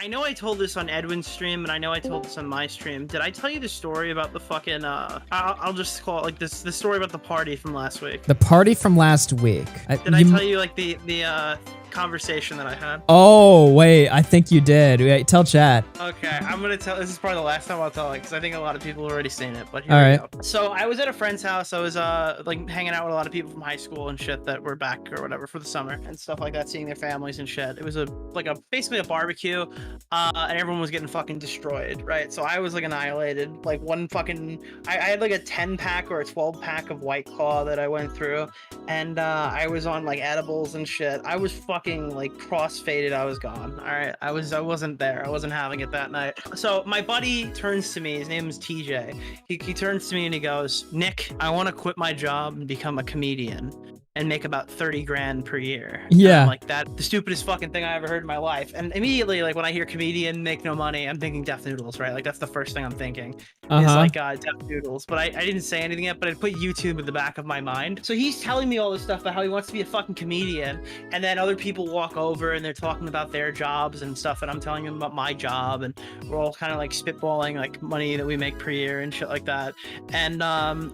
I know I told this on Edwin's stream, and I know I told this on my stream. Did I tell you the story about the fucking, I'll just call it like this, the story about the party from last week? The party from last week. Did I tell you, like, the conversation that I had? Oh, wait, I think you did. Wait, tell chat. Okay, I'm gonna tell, this is probably the last time I'll tell it, because I think a lot of people have already seen it, but here All we right. go. So I was at a friend's house. I was, like, hanging out with a lot of people from high school and shit that were back or whatever for the summer and stuff like that, seeing their families and shit. It was basically a barbecue, and everyone was getting fucking destroyed, right? So I was, like, annihilated. Like, I had, like, a 10-pack or a 12-pack of White Claw that I went through, and I was on, like, edibles and shit. I was fucking, like, cross-faded. I was gone. All right, I wasn't there. I wasn't having it that night. So my buddy turns to me. His name is TJ. He turns to me and he goes, "Nick, I want to quit my job and become a comedian and make about 30 grand per year." Yeah. Like, that, the stupidest fucking thing I ever heard in my life. And immediately, like, when I hear comedian make no money, I'm thinking Death Noodles, right? Like, that's the first thing I'm thinking. Is like Death Noodles. But I didn't say anything yet, but I put YouTube in the back of my mind. So he's telling me all this stuff about how he wants to be a fucking comedian, and then other people walk over and they're talking about their jobs and stuff, and I'm telling him about my job, and we're all kind of like spitballing like money that we make per year and shit like that. And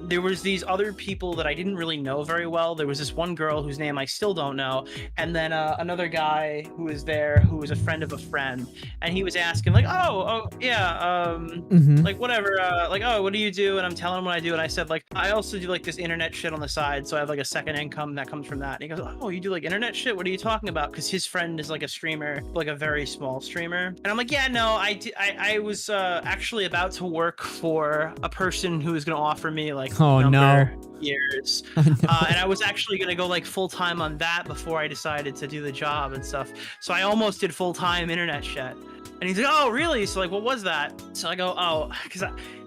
there was these other people that I didn't really know very well. There was this one girl whose name I still don't know, and then another guy who was there who was a friend of a friend, and he was asking like, oh yeah, like whatever, like, oh, what do you do? And I'm telling him what I do, and I said, like, I also do like this internet shit on the side, so I have like a second income that comes from that. And he goes, oh, you do like internet shit? What are you talking about? Because his friend is like a streamer, like a very small streamer. And I'm like, yeah, no, I was actually about to work for a person who was going to offer me like years. And I was actually going to go like full-time on that before I decided to do the job and stuff. So I almost did full-time internet shit. And he's like, oh, really? So like, what was that? So I go, oh, because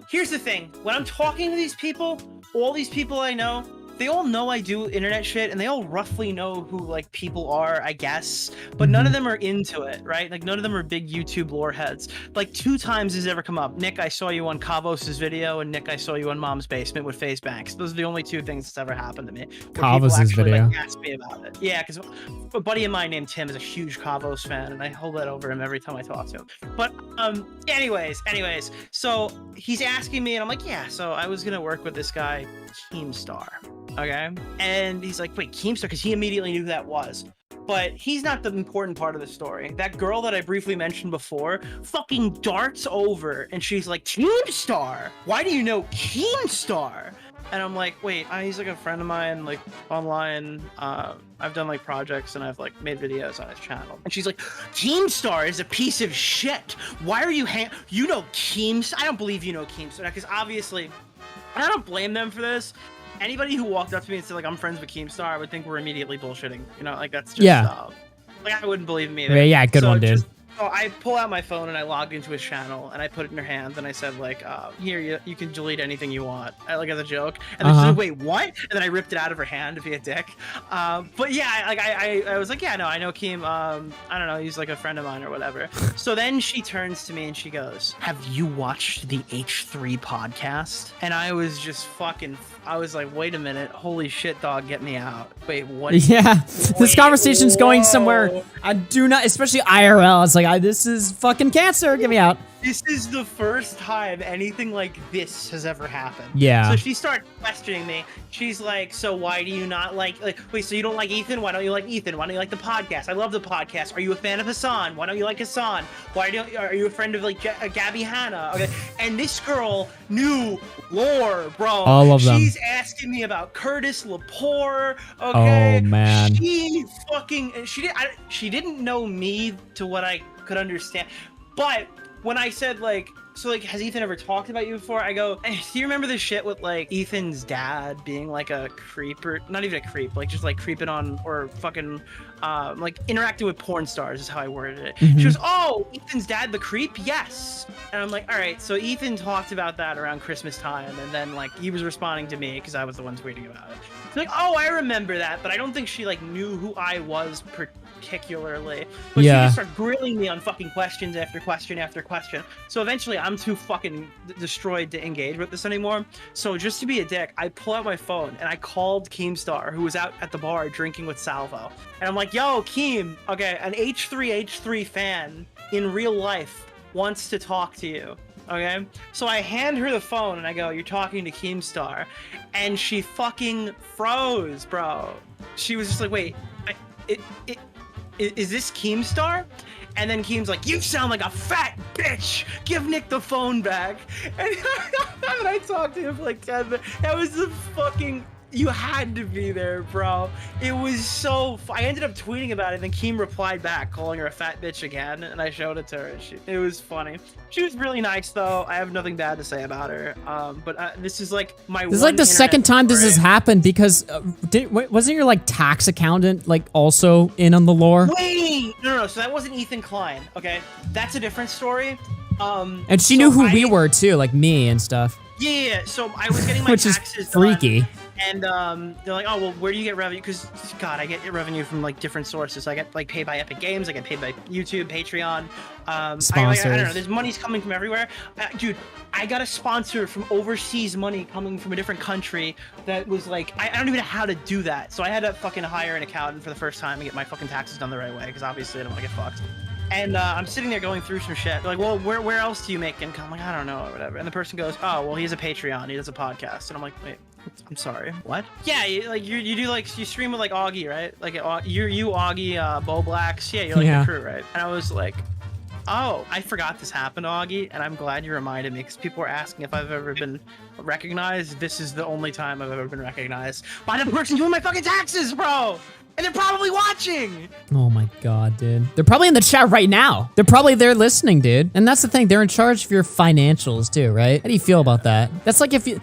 here's the thing. When I'm talking to these people, all these people I know, they all know I do internet shit, and they all roughly know who like people are, I guess, but none of them are into it, right? Like, none of them are big YouTube lore heads. Like, 2 times has ever come up. Nick, I saw you on Kavos' video, and Nick, I saw you on Mom's Basement with FaZe Banks. Those are the only 2 things that's ever happened to me. Kavos' video. Like, asked me about it. Yeah, because a buddy of mine named Tim is a huge Kavos fan, and I hold that over him every time I talk to him. But anyways, so he's asking me, and I'm like, yeah. So I was gonna work with this guy, Keemstar. Okay, and he's like, wait, Keemstar? Because he immediately knew who that was. But he's not the important part of the story. That girl that I briefly mentioned before fucking darts over, and she's like, Keemstar? Why do you know Keemstar? And I'm like, wait, he's like a friend of mine, like online. I've done like projects, and I've like made videos on his channel. And she's like, Keemstar is a piece of shit. Why are you you know Keemstar? I don't believe you know Keemstar, because obviously, I don't blame them for this. Anybody who walked up to me and said, like, I'm friends with Keemstar, I would think we're immediately bullshitting. You know, like, that's just, like, I wouldn't believe me either. Yeah, good one, dude. So I pull out my phone and I logged into his channel and I put it in her hands and I said, like, here, you can delete anything you want, like, as a joke. And then she's like, wait, what? And then I ripped it out of her hand to be a dick. But yeah, like, I was like, yeah, no, I know Keem. I don't know, he's like a friend of mine or whatever. So then she turns to me and she goes, have you watched the H3 podcast? And I was just I was like, wait a minute, holy shit, dog, get me out. Wait, what? Yeah, this conversation's going somewhere. I do not, especially IRL. It's like, this is fucking cancer. Get me out. This is the first time anything like this has ever happened. Yeah. So she started questioning me. She's like, so why do you not like, wait, so you don't like Ethan? Why don't you like Ethan? Why don't you like the podcast? I love the podcast. Are you a fan of Hassan? Why don't you like Hassan? Are you a friend of like Gabby Hanna? Okay. And this girl knew lore, bro. All of them. She's asking me about Curtis Lepore. Okay. Oh man. She didn't know me to what I could understand. But when I said, like, so, like, has Ethan ever talked about you before? I go, do you remember this shit with, like, Ethan's dad being, like, a creeper? Not even a creep, like, just, like, creeping on or fucking, like, interacting with porn stars is how I worded it. She goes, oh, Ethan's dad the creep? Yes. And I'm like, all right, so Ethan talked about that around Christmas time, and then, like, he was responding to me because I was the one tweeting about it. She's like, oh, I remember that, but I don't think she, like, knew who I was particularly. But she just started grilling me on fucking questions after question after question. So eventually I'm too fucking destroyed to engage with this anymore. So just to be a dick, I pull out my phone and I called Keemstar, who was out at the bar drinking with Salvo. And I'm like, yo, Keem, okay, an H3H3 fan in real life wants to talk to you. Okay, so I hand her the phone and I go, you're talking to Keemstar, and she fucking froze, bro. She was just like, wait, is this Keemstar? And then Keem's like, you sound like a fat bitch. Give Nick the phone back. And I talked to him for like 10 minutes. That was the fucking... You had to be there, bro. It was so... I ended up tweeting about it, and then Keem replied back, calling her a fat bitch again, and I showed it to her. And it was funny. She was really nice, though. I have nothing bad to say about her. But this is like my... This is like the second time this has happened, because wasn't your like tax accountant like also in on the lore? Wait! No. So that wasn't Ethan Klein, okay? That's a different story. And she knew who we were, too, like me and stuff. Yeah, so I was getting my Which taxes is freaky. done. And they're like, oh, well, where do you get revenue? Because, God, I get revenue from, like, different sources. I get, like, paid by Epic Games. I get paid by YouTube, Patreon. Sponsors. I don't know. There's money's coming from everywhere. Dude, I got a sponsor from overseas money coming from a different country that was, like, I don't even know how to do that. So I had to fucking hire an accountant for the first time and get my fucking taxes done the right way, because obviously I don't want to get fucked. And I'm sitting there going through some shit. They're like, well, where else do you make income? I'm like, I don't know, or whatever. And the person goes, oh, well, he has a Patreon. He does a podcast. And I'm like, wait, I'm sorry, what? Yeah, you do like, you stream with like Augie, right? Like you Augie, Bo Blacks. Yeah, you're like the crew, right? And I was like, oh, I forgot this happened, Augie, and I'm glad you reminded me, because people were asking if I've ever been recognized. This is the only time I've ever been recognized by the person doing my fucking taxes, bro! And they're probably watching! Oh my god, dude. They're probably in the chat right now. They're probably there listening, dude. And that's the thing, they're in charge of your financials too, right? How do you feel about that? That's like if fucking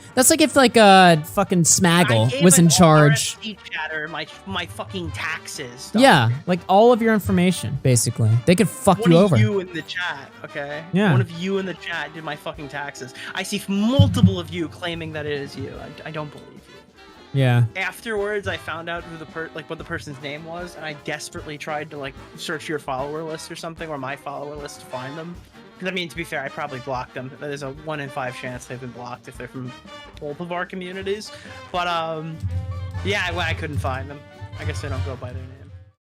Smaggle was in charge. Chatter, my fucking taxes. Yeah, like all of your information, basically. They could fuck you over. One of you in the chat, okay? Yeah. One of you in the chat did my fucking taxes. I see multiple of you claiming that it is you. I don't believe you. Yeah. Afterwards, I found out who what the person's name was, and I desperately tried to like search your follower list or something, or my follower list to find them. Because I mean, to be fair, I probably blocked them. There's a 1 in 5 chance they've been blocked if they're from both of our communities. But yeah, I couldn't find them. I guess they don't go by their name.